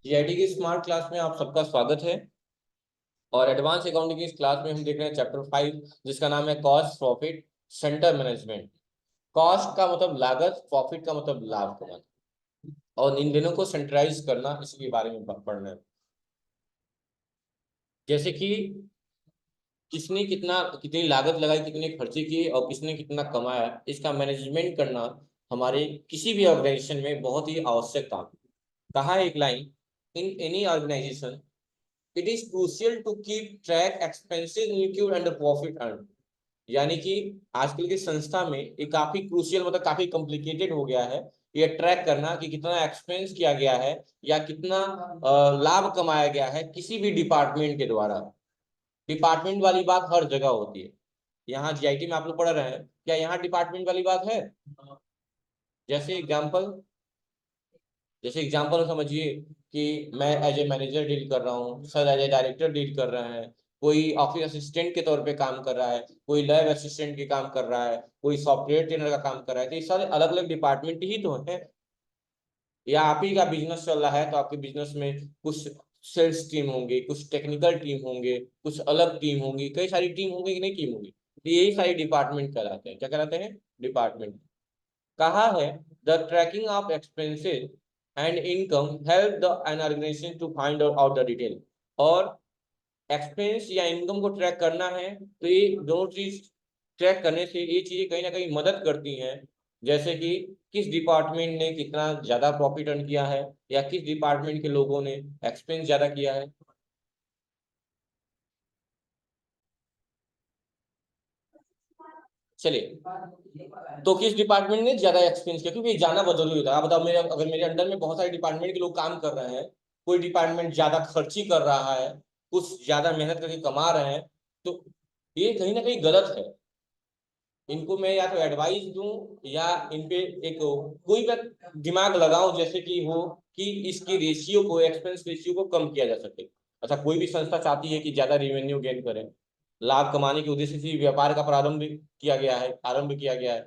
GIT की smart class में आप सबका स्वागत है। और एडवांस अकाउंटिंग की इस क्लास में हम देख रहे हैं चैप्टर 5, जिसका नाम है cost profit centre management. Cost का मतलब लागत, प्रॉफिट का मतलब लाभ कमाना, और इन दोनों को सेंट्रलाइज करना, इसके बारे में पढ़ना है। जैसे कि किसने कितना कितनी लागत लगाई, कितने खर्चे किए और किसने कितना कमाया, इसका मैनेजमेंट करना हमारे किसी भी ऑर्गेनाइजेशन में बहुत ही आवश्यक काम है। कहा है एक line, in any organisation it is crucial to keep track expenses include and profit earn. यानी कि आजकल की संस्था में ये काफी क्रूशियल, मतलब काफी कॉम्प्लिकेटेड हो गया है ये ट्रैक करना कि कितना एक्सपेंस किया गया है या कितना लाभ कमाया गया है किसी भी डिपार्टमेंट के द्वारा। डिपार्टमेंट वाली बात हर जगह होती है। यहाँ जीआईटी में आप लोग पढ़ रहे हैं, क्या यहाँ डिपार्टमेंट वाली बात है? जैसे एग्जाम्पल समझिए कि मैं एज ए मैनेजर डील कर रहा हूँ, sir as a director deal कर रहे हैं, कोई ऑफिस असिस्टेंट के तौर पे काम कर रहा है, कोई लैब असिस्टेंट के काम कर रहा है, कोई सॉफ्टवेयर ट्रेनर का काम कर रहा है। तो ये सारे अलग अलग डिपार्टमेंट ही तो है। या आप ही का बिजनेस चल रहा है तो आपके बिजनेस में कुछ सेल्स टीम होंगे, कुछ टेक्निकल टीम होंगे, कुछ अलग टीम होंगी, कई सारी टीम होंगी कि नहीं टीम होंगी। तो यही सारी डिपार्टमेंट कहलाते हैं। क्या कहलाते हैं? डिपार्टमेंट। कहा है the tracking of expenses and income help the an organisation to find out the detail. और एक्सपेंस या इनकम को ट्रैक करना है तो ये दोनों चीज ट्रैक करने से ये चीजें कहीं ना कहीं मदद करती हैं। जैसे कि किस डिपार्टमेंट ने कितना ज्यादा प्रॉफिट अर्न किया है या किस डिपार्टमेंट के लोगों ने एक्सपेंस ज्यादा किया है। चलिए, तो किस डिपार्टमेंट ने ज्यादा एक्सपेंस किया, क्योंकि जानना बहुत जरूरी होता है। आप बताओ, मेरे अगर मेरे अंडर में बहुत सारे डिपार्टमेंट के लोग काम कर रहे हैं, कोई डिपार्टमेंट ज्यादा खर्ची कर रहा है, कुछ ज्यादा मेहनत करके कमा रहे हैं, तो ये कहीं ना कहीं गलत है। इनको मैं या तो एडवाइस दूं या इन पे एक कोई का दिमाग लगाऊं, जैसे कि हो कि इसकी रेशियो को, एक्सपेंस रेशियो को कम किया जा सके। अच्छा, कोई भी संस्था चाहती है कि ज्यादा रेवेन्यू गेन करें, लाभ कमाने के उद्देश्य से व्यापार का प्रारंभ किया गया है, आरंभ किया गया है,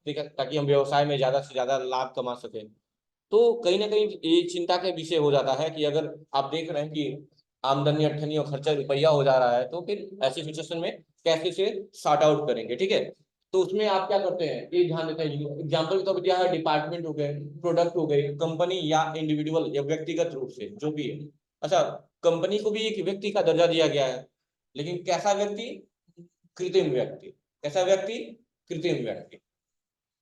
ठीक है, ताकि हम व्यवसाय में ज्यादा से ज्यादा लाभ कमा सकें। तो कहीं ना कहीं ये चिंता का विषय हो जाता है कि अगर आप देख रहे हैं कि आमदनी अठनी और खर्चा रुपया हो जा रहा है, तो फिर ऐसी सिचुएशन में कैसे से सॉर्ट आउट करेंगे, ठीक है। तो उसमें आप क्या करते हैं, ये ध्यान देते हैं। एग्जाम्पल तो दिया है, डिपार्टमेंट हो गए, प्रोडक्ट हो गए, कंपनी या इंडिविजुअल या व्यक्तिगत रूप से जो भी है। अच्छा, कंपनी को भी एक व्यक्ति का दर्जा दिया गया है, लेकिन कैसा व्यक्ति? कृत्रिम व्यक्ति। कैसा व्यक्ति? कृत्रिम व्यक्ति।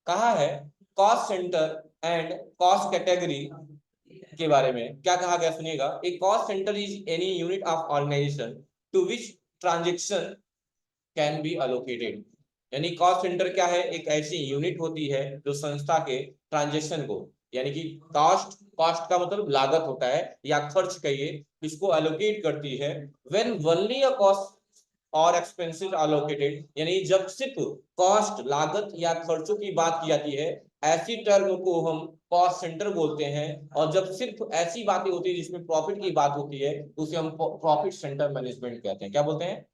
कहा है cost centre and cost category के बारे में क्या कहा गया, सुनिएगा। A cost centre is any unit of organisation to which transaction can be allocated. यानी कॉस्ट सेंटर क्या है? एक ऐसी यूनिट होती है जो संस्था के ट्रांजेक्शन को, यानी कि कॉस्ट, कॉस्ट का मतलब लागत होता है या खर्च कहिए, इसको एलोकेट करती है। व्हेन ओनली अ कॉस्ट और एक्सपेंसेस अलोकेटेड, यानी जब सिर्फ कॉस्ट, लागत या खर्चों की बात की जाती है, ऐसी टर्म को हम कॉस्ट सेंटर बोलते हैं। और जब सिर्फ ऐसी बातें होती है जिसमें प्रॉफिट की बात होती है, तो उसे हम प्रॉफिट सेंटर मैनेजमेंट कहते हैं। क्या बोलते हैं?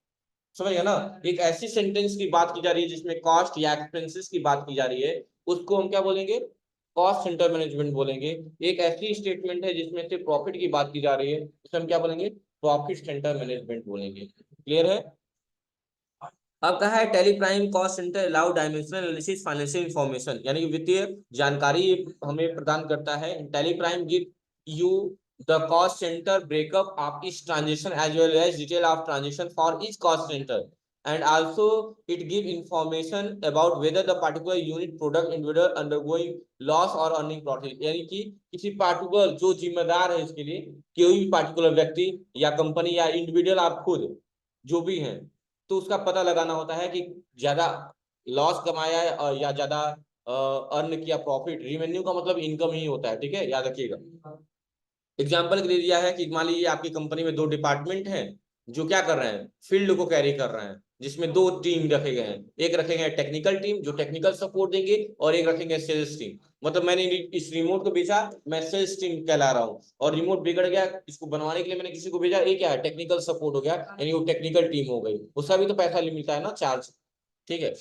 समझ गया ना? एक ऐसी सेंटेंस की बात की जा रही है जिसमें कॉस्ट या एक्सपेंसेस की बात की जा रही है, उसको हम क्या बोलेंगे? कॉस्ट सेंटर मैनेजमेंट बोलेंगे। एक ऐसी स्टेटमेंट है जिसमें से प्रॉफिट की बात की जा रही है, उसे हम क्या बोलेंगे? प्रॉफिट सेंटर मैनेजमेंट बोलेंगे। क्लियर है? अब कहा है Tally Prime cost centre allow dimensional analysis financial information, यानी कि वित्तीय जानकारी हमें प्रदान करता है। Tally Prime give you the cost centre breakup of each transaction as well as detail of transaction for each cost centre, and also it give information about whether the particular unit product individual undergoing loss और earning profit. यानी कि किसी particular जो जिम्मेदार है इसके लिए, कोई भी पार्टिकुलर व्यक्ति या कंपनी या इंडिविजुअल, आप खुद जो भी हैं, तो उसका पता लगाना होता है कि ज्यादा लॉस कमाया है या ज्यादा अर्न किया प्रॉफिट। रिवेन्यू का मतलब इनकम ही होता है, ठीक है, याद रखिएगा। एग्जाम्पल के लिए दिया है कि मान लीजिए आपकी कंपनी में दो डिपार्टमेंट हैं जो क्या कर रहे हैं, फील्ड को कैरी कर रहे हैं, जिसमें दो टीम रखे गए हैं। एक रखेंगे टेक्निकल टीम जो टेक्निकल सपोर्ट देंगे, और एक रखेंगे सेल्स टीम। मतलब मैंने इस रिमोट को बेचा, मैं सेल्स टीम कहला रहा हूँ, और रिमोट बिगड़ गया, इसको बनवाने के लिए मैंने किसी को भेजा, ये क्या है? टेक्निकल सपोर्ट हो गया, यानी वो टेक्निकल टीम हो गई। उसका भी तो पैसा मिलता है ना, चार्ज, ठीक है।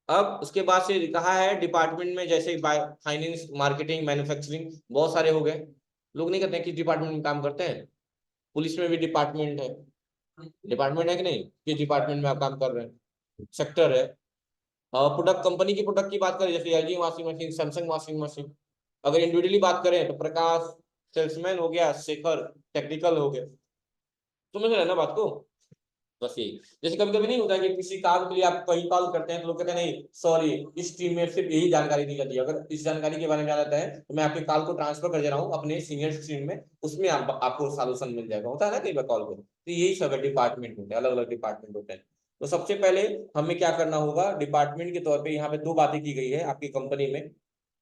अब उसके बाद से कहा है डिपार्टमेंट में, जैसे फाइनेंस, मार्केटिंग, मैन्युफैक्चरिंग, बहुत सारे हो गए। लोग नहीं कहते हैं किस डिपार्टमेंट में काम करते हैं। पुलिस में भी डिपार्टमेंट है, डिपार्टमेंट है कि नहीं, किस डिपार्टमेंट में आप काम कर रहे हैं, सेक्टर है। प्रोडक्ट, कंपनी की प्रोडक्ट की बात करें, जैसे LG washing machine, Samsung washing machine. अगर इंडिविजुअली बात करें तो प्रकाश सेल्समैन हो गया, शेखर टेक्निकल हो गया। समझ रहे हैं ना बात को। बस यही, जैसे कभी कभी नहीं होता है कि किसी काम के लिए आप कहीं कॉल करते हैं तो लोग कहते हैं नहीं सॉरी, इस टीम में सिर्फ यही जानकारी दी जाती है, अगर इस जानकारी के बारे में जाना है तो मैं आपके कॉल को ट्रांसफर कर दे रहा हूँ अपने सीनियर टीम में, उसमें आपको सॉल्यूशन मिल जाएगा। होता है ना कई बार कॉल को, तो यही सब डिपार्टमेंट होते हैं, अलग अलग डिपार्टमेंट होते हैं। तो सबसे पहले हमें क्या करना होगा, डिपार्टमेंट के तौर पे यहाँ पे दो बातें की गई है आपकी कंपनी में।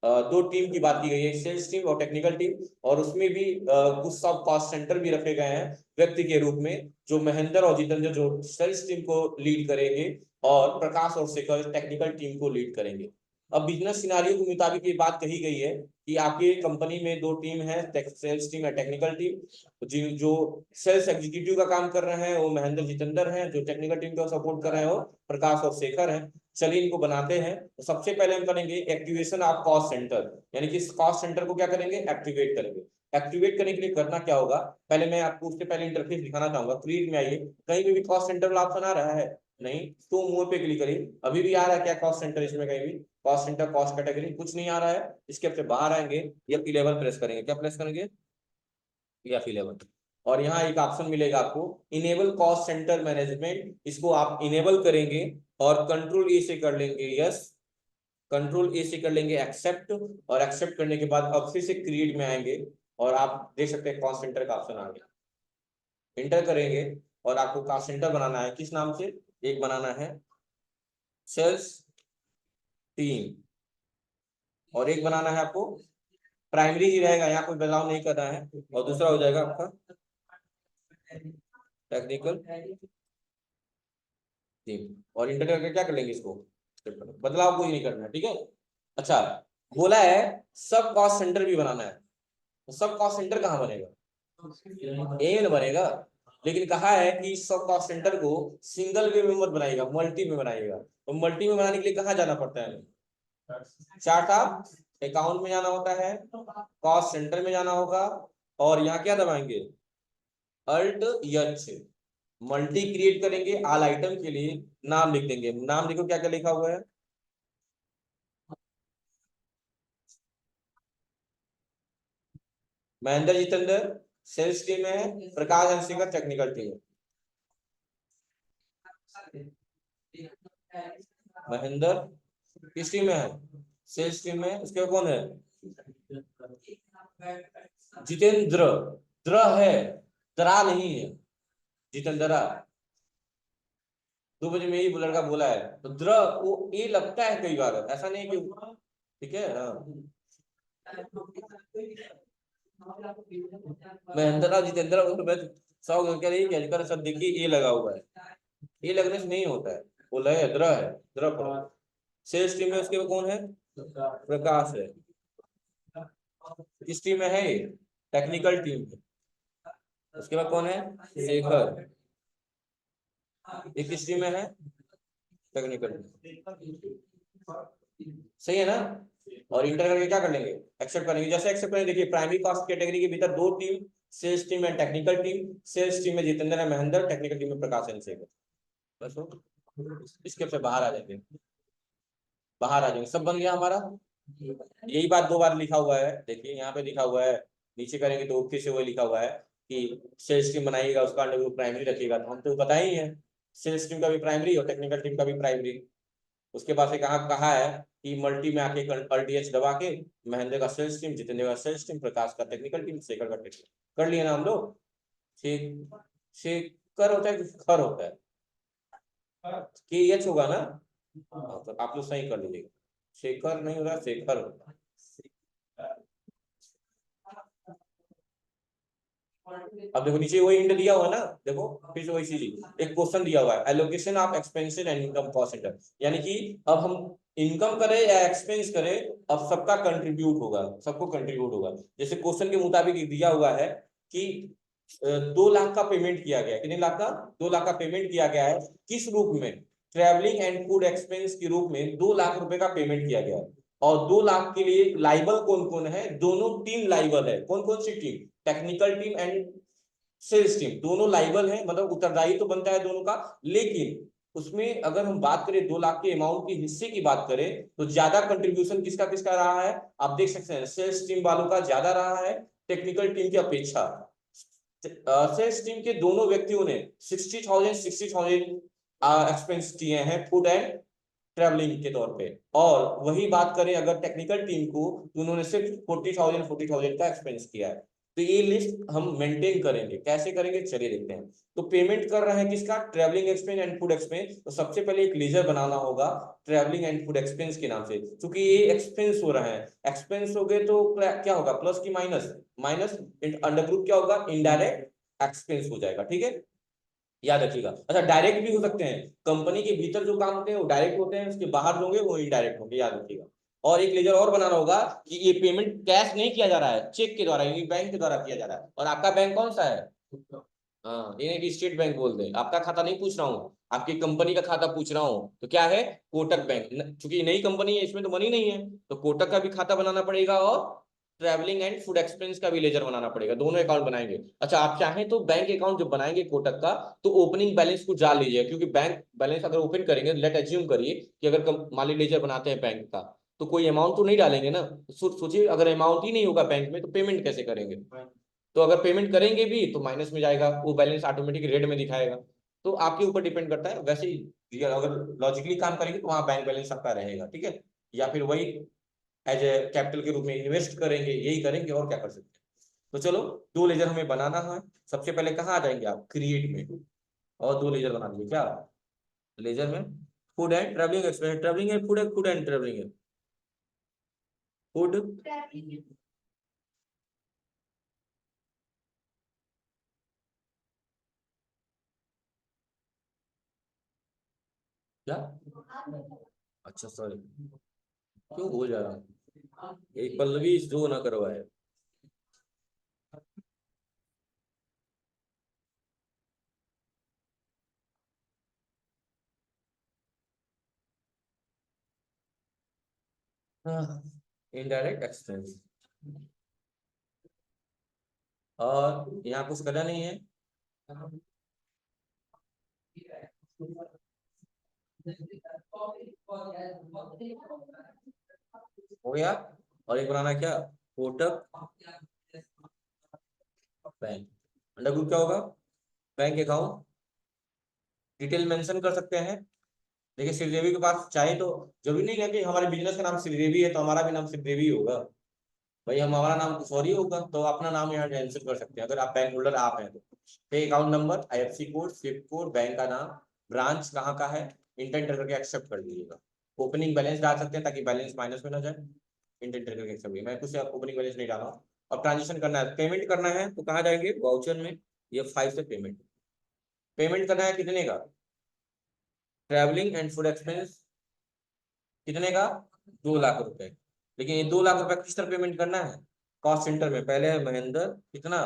दो टीम की बात की गई है, सेल्स टीम और टेक्निकल टीम, और उसमें भी कुछ सब कॉस्ट सेंटर भी रखे गए हैं व्यक्ति के रूप में, जो महेंद्र और जितेंद्र जो सेल्स टीम को लीड करेंगे, और प्रकाश और शेखर टेक्निकल टीम को लीड करेंगे। अब बिजनेस सिनारियो के मुताबिक ये बात कही गई है कि आपकी कंपनी में दो टीम है, सेल्स टीम या टेक्निकल टीम। जो सेल्स एग्जीक्यूटिव का काम कर रहे हैं वो महेंद्र जितेंद्र हैं, जो टेक्निकल टीम को सपोर्ट कर रहे हैं वो प्रकाश और शेखर हैं। चलिए इनको बनाते हैं। तो सबसे पहले हम करेंगे एक्टिवेशन ऑफ कॉस्ट सेंटर, यानी कि इस कॉस्ट सेंटर को क्या करेंगे, एक्टिवेट करेंगे। एक्टिवेट करने के लिए करना क्या होगा, पहले मैं आपको उससे पहले इंटरफेस दिखाना चाहूंगा। क्रिएट में आइए, कहीं भी कॉस्ट सेंटर वाला ऑप्शन आ रहा है, नहीं तो मोर पे क्लिक करिए। अभी भी आ रहा है क्या कॉस्ट सेंटर, इसमें कहीं भी कॉस्ट सेंटर, कॉस्ट कैटेगरी कुछ नहीं आ रहा है। इसके आपसे बाहर आएंगे, F11 प्रेस करेंगे, क्या प्रेस करेंगे, F11। और यहाँ एक ऑप्शन मिलेगा आपको, इनेबल कॉस्ट सेंटर मैनेजमेंट, इसको आप इनेबल करेंगे और कंट्रोल ए से कर लेंगे यस, कंट्रोल ए से कर लेंगे एक्सेप्ट, और एक्सेप्ट करने के बाद अब फिर से क्रिएट में आएंगे और आप देख सकते हैं कॉस्ट सेंटर का ऑप्शन आ गया। इंटर करेंगे और आपको कॉस्ट सेंटर बनाना है, किस नाम से, एक बनाना है सेल्स टीम, और एक बनाना है आपको प्राइमरी ही रहेगा, यहाँ कोई बदलाव नहीं करना है, और दूसरा हो जाएगा आपका टेक्निकल टीम। और इंटर करके क्या कर लेंगे इसको, बदलाव कोई नहीं करना है, ठीक है। अच्छा, बोला है सब कॉस्ट सेंटर भी बनाना है, तो सब कॉस्ट सेंटर कहाँ बनेगा, एन बनेगा। लेकिन कहा है कि सब कॉस्ट सेंटर को सिंगल वे में मत बनाएगा, मल्टी में बनाएगा। तो मल्टी में बनाने के लिए कहाँ जाना पड़ता है, चार्ट ऑफ अकाउंट में जाना होता है, कॉस्ट सेंटर में जाना होगा, और यहाँ क्या दबाएंगे, अल्ट एच, मल्टी क्रिएट करेंगे। ऑल आइटम के लिए नाम लिख देंगे, नाम देखो क्या क्या लिखा हुआ है, महेंद्र जितेंद्र सेल्स टीम है, प्रकाश हंसिकर टेक्निकल टीम है। महेंद्र किस टीम में है, सेल्स टीम में, उसके बाद कौन है, जितेंद्र, द्र है, द्रा नहीं है, जितेंद्रा। 2 बजे में ही लड़का बोला है, तो द्र वो ये लगता है कई बार, ऐसा नहीं कि, ठीक है हाँ। महेंद्रा जितेंद्र, तो मैं सौ कह रही है सब देखिए ये लगा हुआ है, ये लगने से नहीं होता है, वो लय है, द्र है, द्र पढ़ो। सेल्स टीम में उसके बाद कौन है, प्रकाश है। किस टीम में है, टेक्निकल टीम में। उसके बाद कौन है, शेखर, ये किस टीम में है, टेक्निकल। सही है ना। और इंटर करके क्या कर लेंगे, एक्सेप्ट करेंगे। जैसे एक्सेप्ट करेंगे, देखिए प्राइमरी कॉस्ट कैटेगरी के भीतर दो team, sales team and technical team. Sales team में जितेंद्र है, महेंद्र, टेक्निकल टीम में प्रकाश एंड शेखर। बस हो, इसके से बाहर आ जाएंगे, बाहर आ जाएंगे, सब बन गया हमारा। यही बात 2 बार लिखा हुआ है, देखिए यहाँ पे लिखा हुआ है, नीचे करेंगे तो फिर से वही लिखा हुआ है कि सेल्स टीम बनाइएगा, उसका अंडर प्राइमरी रखिएगा। तो हम तो पता ही है, सेल्स टीम का भी प्राइमरी और टेक्निकल टीम का भी प्राइमरी। उसके बाद से कहा है कि मल्टी में आके RTH दबा के महेंद्र का सेल्स टीम, जितेंद्र का सेल्स टीम, प्रकाश का टेक्निकल टीम, शेखर का टेक्निकल। कर लिए ना हम लोग। शेखर होता है कि खर होता है, के एच होगा ना, तो आप लोग सही कर लीजिएगा, शेखर नहीं होगा, शेखर होगा। अब देखो नीचे वही इंड दिया हुआ है ना, देखो फिर से वही चीज, एक क्वेश्चन दिया हुआ है, allocation of expenses and income cost centre, यानी कि अब हम इनकम करें या एक्सपेंस करें, अब सबका कंट्रीब्यूट होगा, सबको कंट्रीब्यूट होगा। जैसे क्वेश्चन के मुताबिक दिया हुआ है कि 2 लाख का पेमेंट किया गया है, कितने लाख का, 2 लाख का पेमेंट किया गया है, किस रूप में, ट्रैवलिंग एंड फूड एक्सपेंस के रूप में 2 लाख रुपए का पेमेंट किया गया है। और 2 लाख के लिए लाइबल कौन कौन है? दोनों टीम लाइबल है। कौन कौन सी team? Technical team and sales team, दोनों लाइबल है, मतलब उत्तरदायी तो बनता है दोनों का। लेकिन उसमें अगर हम बात करें 2 लाख के अमाउंट की हिस्से की बात करें तो ज्यादा कंट्रीब्यूशन किसका किसका रहा है? आप देख सकते हैं सेल्स टीम वालों का ज्यादा रहा है टेक्निकल टीम की अपेक्षा। सेल्स टीम के दोनों व्यक्तियों ने 60,000 एक्सपेंस किए हैं फूड एंड ट्रैवलिंग के तौर पे। और वही बात करें अगर टेक्निकल टीम को तो उन्होंने सिर्फ 40,000 का एक्सपेंस किया है। तो ये लिस्ट हम मेंटेन करेंगे, कैसे करेंगे चलिए देखते हैं। तो पेमेंट कर रहे हैं किसका? Travelling expense and food expense. तो सबसे पहले एक लेजर बनाना होगा ट्रैवलिंग एंड फूड एक्सपेंस के नाम से, क्योंकि ये एक्सपेंस हो रहा है। एक्सपेंस हो गए तो क्या होगा? प्लस की माइनस? माइनस अंडर ग्रुप क्या होगा? इनडायरेक्ट एक्सपेंस हो जाएगा। ठीक है, याद रखिएगा। अच्छा, डायरेक्ट भी हो सकते हैं, कंपनी के भीतर जो काम होते हैं वो डायरेक्ट होते हैं, उसके बाहर जो होंगे वो इनडायरेक्ट होंगे, याद रखिएगा। और एक लेजर और बनाना होगा कि ये पेमेंट कैश नहीं किया जा रहा है, चेक के द्वारा यानी बैंक के द्वारा किया जा रहा है। और आपका बैंक कौन सा है? हाँ, ये कि स्टेट बैंक बोल दे। आपका खाता नहीं पूछ रहा हूँ, आपकी कंपनी का खाता पूछ रहा हूँ। तो क्या है? कोटक बैंक। चूंकि नई कंपनी है इसमें तो मनी नहीं है, तो कोटक का भी खाता बनाना पड़ेगा और ट्रैवलिंग एंड फूड एक्सपेंस का भी लेजर बनाना पड़ेगा, दोनों अकाउंट बनाएंगे। अच्छा, आप चाहें तो बैंक अकाउंट जब बनाएंगे कोटक का तो ओपनिंग बैलेंस को डाल लीजिए, क्योंकि बैंक बैलेंस अगर ओपन करेंगे, लेट एज्यूम करिए कि अगर मान ली लेजर बनाते हैं बैंक का, तो कोई अमाउंट तो नहीं डालेंगे ना। सोचिए अगर अमाउंट ही नहीं होगा बैंक में तो पेमेंट कैसे करेंगे? तो अगर पेमेंट करेंगे भी तो माइनस में जाएगा, वो बैलेंस ऑटोमेटिक रेड में दिखाएगा। तो आपके ऊपर डिपेंड करता है। वैसे ही अगर लॉजिकली काम करेंगे तो वहां बैंक बैलेंस आपका रहेगा। ठीक है, या फिर वही एज ए कैपिटल के रूप में इन्वेस्ट करेंगे, यही करेंगे और क्या कर सकते हैं। तो चलो, 2 लेजर हमें बनाना है। सबसे पहले कहाँ आ जाएंगे आप? क्रिएट में, और 2 लेजर बना दीजिए। क्या लेजर में? Food and travelling expense. Travelling है, फूड है, फूड एंड ट्रैवलिंग है। फूड, क्या? अच्छा सॉरी, क्यों हो जा रहा है? एक पल्लवी जो ना करवाए। हाँ, इनडायरेक्ट एक्सपेंस। और यहाँ कुछ करना नहीं है। हो गया। और एक बनाना क्या? कोटक बैंक। अंडर ग्रुप क्या होगा? Bank account. डिटेल मेंशन कर सकते हैं। देखिए श्रीदेवी के पास चाहे तो, जरूरी नहीं है कि हमारे बिजनेस का नाम श्रीदेवी है तो हमारा भी नाम श्रीदेवी होगा। भाई हम, हमारा नाम कुछ और ही होगा, तो अपना नाम यहाँ मेंशन कर सकते हैं अगर आप बैंक होल्डर आप हैं तो। Account number, IFC code, Swift code, bank का नाम, ब्रांच कहाँ का है, इंटर करके एक्सेप्ट कर दीजिएगा। ओपनिंग बैलेंस डाल सकते हैं ताकि बैलेंस माइनस में ना जाए। इंटर करके एक्सेप्ट, मैं कुछ ओपनिंग बैलेंस नहीं डाला हूँ। अब ट्रांजेक्शन करना है, पेमेंट करना है तो कहाँ जाएंगे? वाउचर में, ये 5 से पेमेंट। पेमेंट करना है कितने का? ट्रैवलिंग एंड फूड एक्सपेंस कितने का? 2 लाख रुपए। लेकिन ये 2 लाख रुपए किस तरह पेमेंट करना है? कॉस्ट सेंटर में पहले महेंद्र कितना?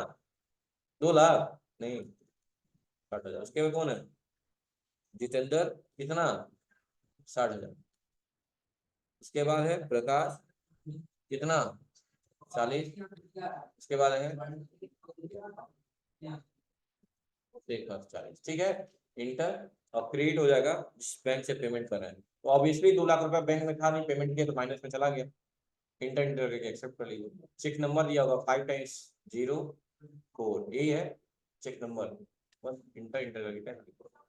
2 लाख नहीं, 60,000। उसके बाद कौन है? जितेंद्र कितना? 60,000। उसके बाद है प्रकाश कितना? 40। उसके बाद है 1,40। ठीक है, इंटर। और क्रेडिट हो जाएगा जिस बैंक से पेमेंट कर रहे हैं। तो ऑब्वियसली 2 लाख रुपया बैंक में था नहीं, पेमेंट किया तो माइनस में चला गया। इंटर इंटर करके एक्सेप्ट कर लीजिए। चेक नंबर दिया होगा 5 × 0 कोड, यही है चेक नंबर। बस इंटर इंटर करके क्या,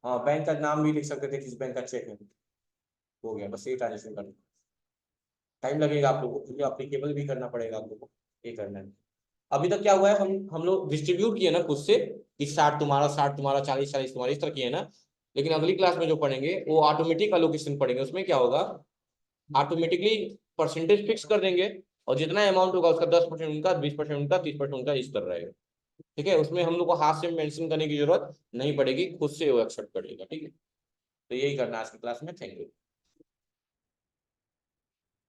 हाँ बैंक का नाम भी लिख सकते थे, किस बैंक का चेक है। हो गया, बस ये ट्रांजेक्शन करना। टाइम लगेगा आप लोगों को, क्योंकि अप्लीकेबल भी करना पड़ेगा आप लोगों को, ये करना है। अभी तक क्या हुआ है, हम लोग डिस्ट्रीब्यूट किए ना खुद से कि 60 तुम्हारा 40 तुम्हारा, इस तरह किए ना। लेकिन अगली क्लास में जो पढ़ेंगे वो ऑटोमेटिक अलोकेशन पढ़ेंगे। उसमें क्या होगा, ऑटोमेटिकली परसेंटेज फिक्स कर देंगे और जितना अमाउंट होगा उसका 10% उनका, 20% उनका, 30% उनका, इस तरह रहेगा। ठीक है, उसमें हम लोग को हाथ से मेंशन करने की जरूरत नहीं पड़ेगी, खुद से वो एक्सेप्ट करेगा। ठीक है, तो यही करना है आज की क्लास में। Thank you.